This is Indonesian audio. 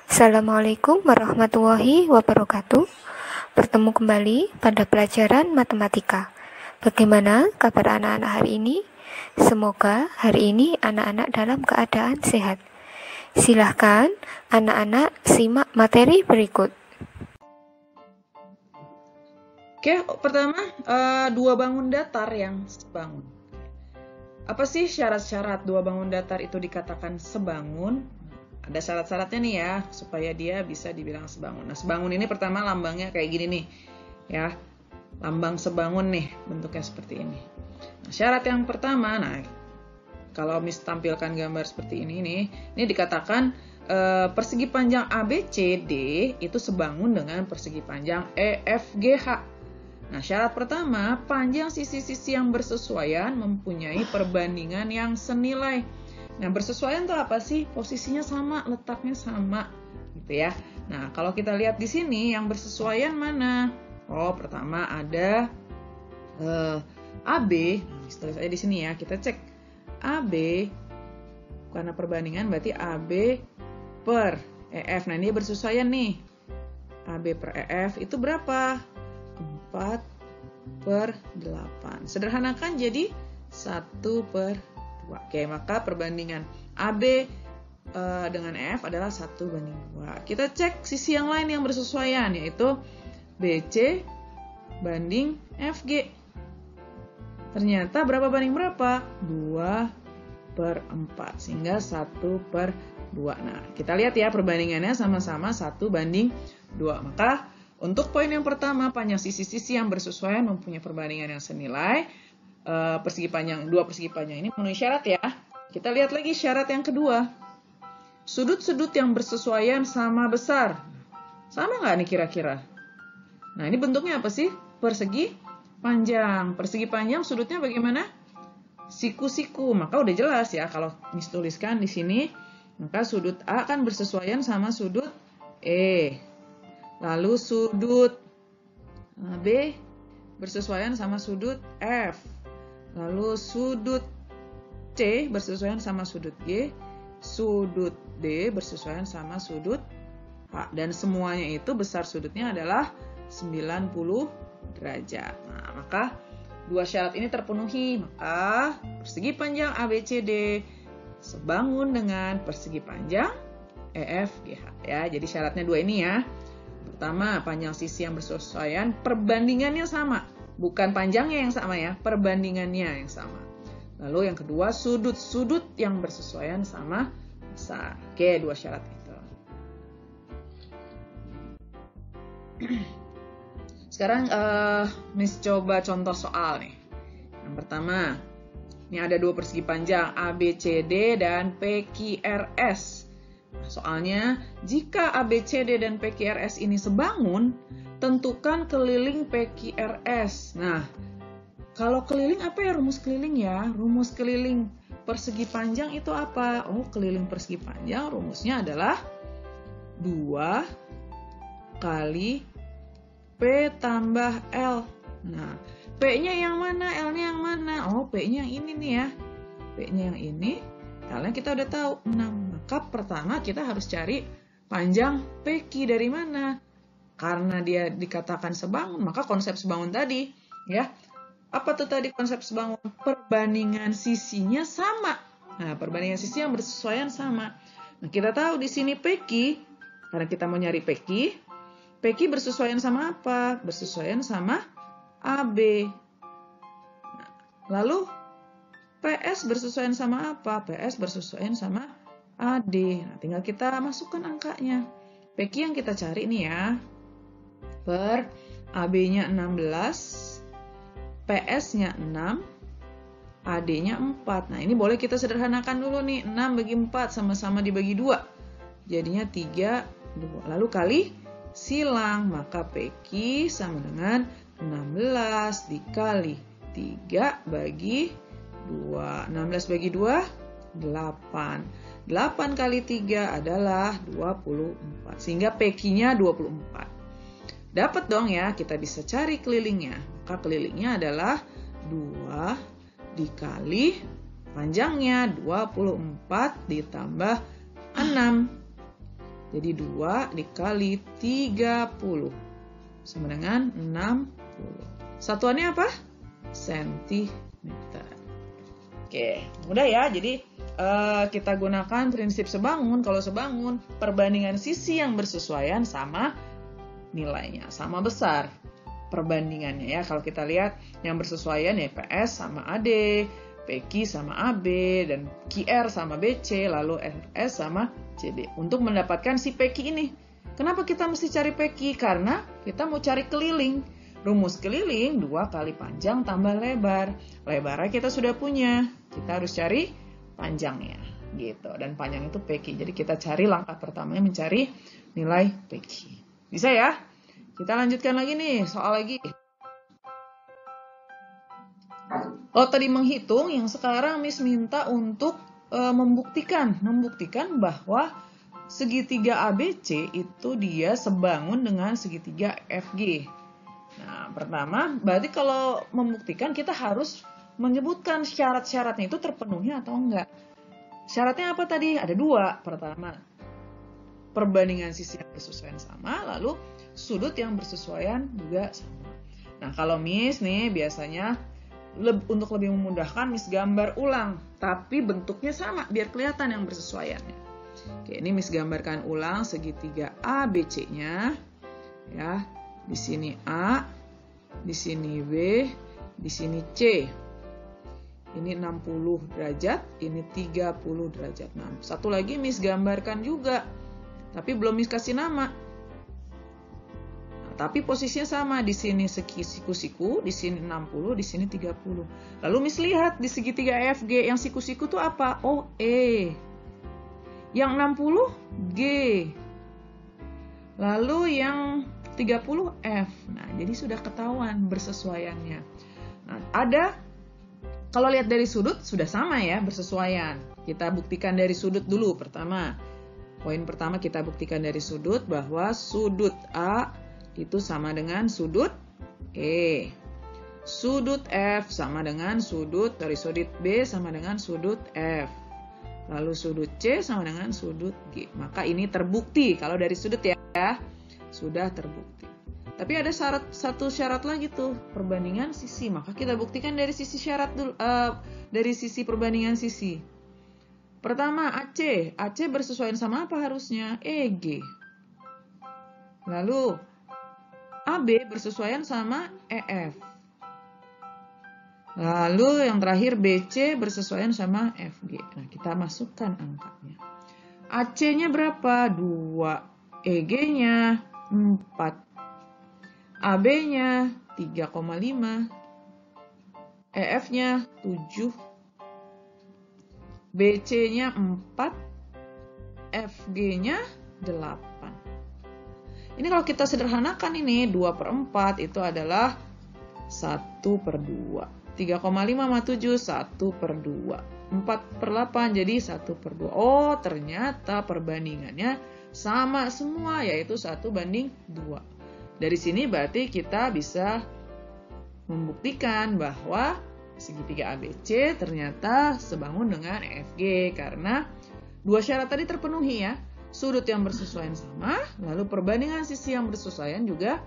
Assalamualaikum warahmatullahi wabarakatuh. Bertemu kembali pada pelajaran matematika. Bagaimana kabar anak-anak hari ini? Semoga hari ini anak-anak dalam keadaan sehat. Silahkan anak-anak simak materi berikut. Oke, pertama dua bangun datar yang sebangun. Apa sih syarat-syarat dua bangun datar itu dikatakan sebangun? Ada syarat-syaratnya nih ya, supaya dia bisa dibilang sebangun. Nah, sebangun ini pertama lambangnya kayak gini nih, ya. Lambang sebangun nih, bentuknya seperti ini. Nah, syarat yang pertama, nah, kalau tampilkan gambar seperti ini nih, ini dikatakan persegi panjang ABCD itu sebangun dengan persegi panjang EFGH. Nah, syarat pertama, panjang sisi-sisi yang bersesuaian mempunyai perbandingan yang senilai. Nah, bersesuaian itu apa sih? Posisinya sama, letaknya sama, gitu ya. Nah, kalau kita lihat di sini, yang bersesuaian mana? Oh, pertama ada AB. Tulis aja di sini ya. Kita cek AB, karena perbandingan berarti AB per EF. Nah, ini bersesuaian nih. AB per EF itu berapa? 4/8. Sederhanakan jadi 1/2. Oke, maka perbandingan AB dengan EF adalah 1/2. Kita cek sisi yang lain yang bersesuaian, yaitu BC banding FG. Ternyata berapa banding berapa? 2/4, sehingga 1/2. Nah, kita lihat ya perbandingannya sama-sama 1/2. Maka untuk poin yang pertama, panjang sisi-sisi yang bersesuaian mempunyai perbandingan yang senilai. Dua persegi panjang ini memenuhi syarat ya. Kita lihat lagi syarat yang kedua. Sudut-sudut yang bersesuaian sama besar. Sama nggak nih kira-kira? Nah, ini bentuknya apa sih? Persegi panjang. Persegi panjang sudutnya bagaimana? Siku-siku. Maka udah jelas ya kalau dituliskan di sini, maka sudut A kan bersesuaian sama sudut E. Lalu sudut B bersesuaian sama sudut F. Lalu sudut C bersesuaian sama sudut G, sudut D bersesuaian sama sudut H. Dan semuanya itu besar sudutnya adalah 90 derajat. Nah, maka dua syarat ini terpenuhi. Maka persegi panjang ABCD sebangun dengan persegi panjang EFGH. Ya, jadi syaratnya dua ini ya. Pertama, panjang sisi yang bersesuaian, perbandingannya sama. Bukan panjangnya yang sama ya, perbandingannya yang sama. Lalu yang kedua, sudut-sudut yang bersesuaian sama besar. Oke, dua syarat itu. Sekarang Miss coba contoh soal nih. Yang pertama, ini ada dua persegi panjang ABCD dan PQRS. Nah, soalnya, jika ABCD dan PQRS ini sebangun, tentukan keliling PQRS. Nah, kalau keliling apa ya rumus keliling ya? Rumus keliling persegi panjang itu apa? Oh, keliling persegi panjang rumusnya adalah 2 kali P tambah L. Nah, P-nya yang mana? L-nya yang mana? Oh, P-nya yang ini nih ya. P-nya yang ini. L-nya kita udah tahu 6. Maka pertama kita harus cari panjang PQ dari mana? Karena dia dikatakan sebangun, maka konsep sebangun tadi, ya. Apa tuh tadi konsep sebangun? Perbandingan sisinya sama. Nah, perbandingan sisi yang bersesuaian sama. Nah, kita tahu di sini PQ, karena kita mau nyari PQ bersesuaian sama apa? Bersesuaian sama AB. Nah, lalu PS bersesuaian sama apa? PS bersesuaian sama AD. Nah, tinggal kita masukkan angkanya. PQ yang kita cari nih ya. Per AB-nya 16, PS-nya 6, AD-nya 4. Nah, ini boleh kita sederhanakan dulu nih. 6 bagi 4 sama-sama dibagi 2. Jadinya 3, 2. Lalu kali silang. Maka PQ sama dengan 16 dikali 3 bagi 2. 16 bagi 2, 8. 8 kali 3 adalah 24. Sehingga PQ-nya 24. Dapat dong ya, kita bisa cari kelilingnya. Maka kelilingnya adalah 2 dikali panjangnya 24 ditambah 6. Jadi 2 dikali 30 sama dengan 60. Satuannya apa? Sentimeter. Oke, mudah ya. Jadi kita gunakan prinsip sebangun. Kalau sebangun, perbandingan sisi yang bersesuaian sama nilainya, sama besar perbandingannya ya. Kalau kita lihat yang bersesuaian ya PS sama AD, PQ sama AB, dan QR sama BC, lalu RS sama CD. Untuk mendapatkan si PQ ini. Kenapa kita mesti cari PQ? Karena kita mau cari keliling. Rumus keliling 2 kali panjang tambah lebar. Lebarnya kita sudah punya. Kita harus cari panjangnya gitu. Dan panjang itu PQ. Jadi kita cari langkah pertamanya mencari nilai PQ. Bisa ya? Kita lanjutkan lagi nih, soal lagi. Kalau tadi menghitung, yang sekarang Miss minta untuk membuktikan bahwa segitiga ABC itu dia sebangun dengan segitiga FG. Nah, pertama, berarti kalau membuktikan kita harus menyebutkan syarat-syaratnya itu terpenuhi atau enggak. Syaratnya apa tadi? Ada 2. Pertama, perbandingan sisi yang bersesuaian sama, lalu sudut yang bersesuaian juga sama. Nah, kalau Miss nih biasanya untuk lebih memudahkan Miss gambar ulang, tapi bentuknya sama biar kelihatan yang bersesuaiannya. Oke, ini Miss gambarkan ulang segitiga ABC-nya. Ya, di sini A, di sini B, di sini C. Ini 60 derajat, ini 30 derajat. Nah, satu lagi Miss gambarkan juga, tapi belum Miss kasih nama. Nah, tapi posisinya sama, di sini siku-siku, di sini 60, di sini 30. Lalu Miss lihat di segitiga EFG, yang siku-siku itu apa? Oh, E. Yang 60, G. Lalu yang 30, F. Nah, jadi sudah ketahuan bersesuaiannya. Nah, kalau lihat dari sudut, sudah sama ya, bersesuaian. Kita buktikan dari sudut dulu, pertama. Poin pertama kita buktikan dari sudut, bahwa sudut A itu sama dengan sudut E. Sudut F sama dengan sudut B sama dengan sudut F. Lalu sudut C sama dengan sudut G. Maka ini terbukti, kalau dari sudut ya, sudah terbukti. Tapi ada satu syarat lagi tuh, perbandingan sisi. Maka kita buktikan dari sisi syarat dulu, dari sisi perbandingan sisi. Pertama AC bersesuaian sama apa harusnya? EG. Lalu AB bersesuaian sama EF. Lalu yang terakhir BC bersesuaian sama FG. Nah, kita masukkan angkanya. AC-nya berapa? 2. EG-nya 4. AB-nya 3,5. EF-nya 7. BC-nya 4. FG-nya 8. Ini kalau kita sederhanakan ini, 2/4 itu adalah 1/2. 3,5 sama 7, 1/2. 4/8 jadi 1/2. Oh, ternyata perbandingannya sama semua, yaitu 1:2. Dari sini berarti kita bisa membuktikan bahwa segitiga ABC ternyata sebangun dengan EFG, karena 2 syarat tadi terpenuhi ya. Sudut yang bersesuaian sama, lalu perbandingan sisi yang bersesuaian juga